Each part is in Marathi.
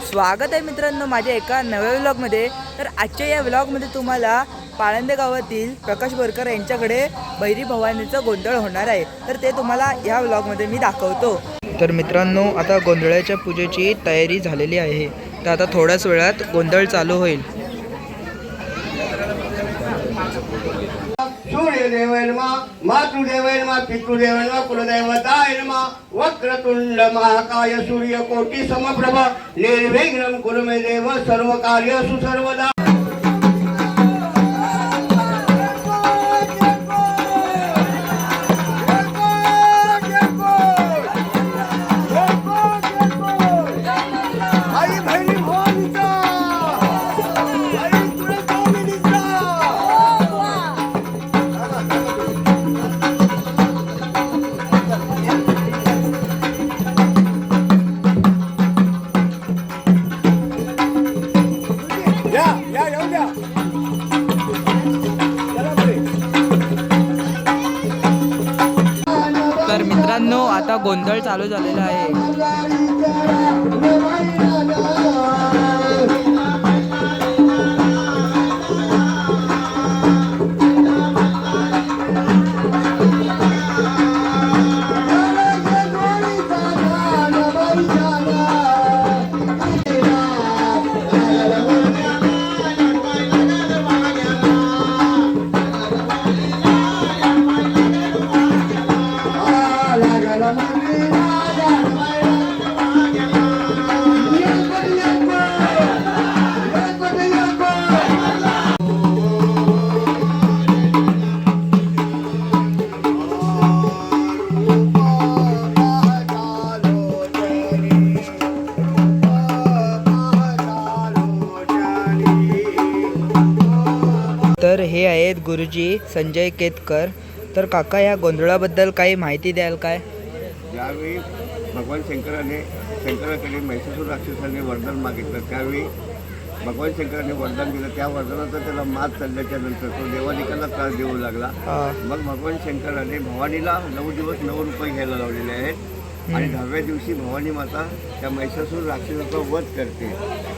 स्वागत आहे मित्रांनो माझ्या एका नव्या व्लॉगमध्ये। तर आजच्या या व्लॉगमध्ये तुम्हाला पाळंदे गावातील प्रकाश बोरकर यांच्याकडे भैरी भवानीचा गोंधळ होणार आहे, तर ते तुम्हाला या व्लॉगमध्ये मी दाखवतो। तर मित्रांनो आता गोंधळाच्या पूजेची तयारी झालेली आहे, तर आता थोड्याच वेळात गोंधळ चालू होईल। सूर्यदेवाय नमः, मातृदेवाय नमः, पितृदेवाय नमः, कुलदैवताय नमः। वक्रतुंड महाकाय सूर्यकोटि समप्रभ निर्विघ्नं कुरु मे देव सर्वकार्येषु सर्वदा। तर मित्रांनो आता गोंधळ चालू झालेला आहे। तर हे आहेत गुरुजी संजय केतकर। तर काका या गोंधळाबद्दल काही माहिती द्याल काय? ज्यावेळी भगवान शंकराकडे महिषासूर राक्षसाने वरदान मागितलं, त्यावेळी भगवान शंकराने वरदान दिलं। त्या वरदानाचा त्याला मात चालल्याच्या नंतर तो देवानिकांना त्रास देऊ लागला। मग भगवान शंकराने भवानीला 9 दिवस 9 रुपये घ्यायला लावलेले आहेत आणि 10व्या दिवशी भवानी माता त्या महिषासूर राक्षसाचा वध करते।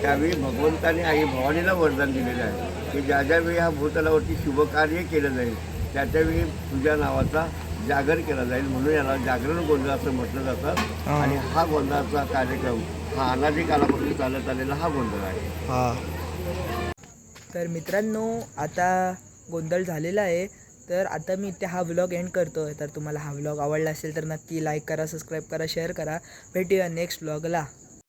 त्यावेळी भगवंताने आई भवानीला वरदान दिलेलं आहे की ज्या ज्यावेळी हा भूतलावरती शुभकार्य केलं जाईल त्यावेळी तुझ्या नावाचा जागर केला जाईल, म्हणून याला जागरण गोंधळ असं म्हटलं जातं। आणि हा गोंधळाचा कार्यक्रम हा अनादी कालापासून चालत आलेला हा गोंधळ आहे। तर मित्रांनो आता गोंधळ झालेला आहे, तर आता मी इथे हा व्लॉग एंड करतो। तर तुम्हाला हा व्लॉग आवडला असेल तर नक्की लाईक करा, सबस्क्राईब करा, शेअर करा। भेटूया नेक्स्ट व्लॉगला।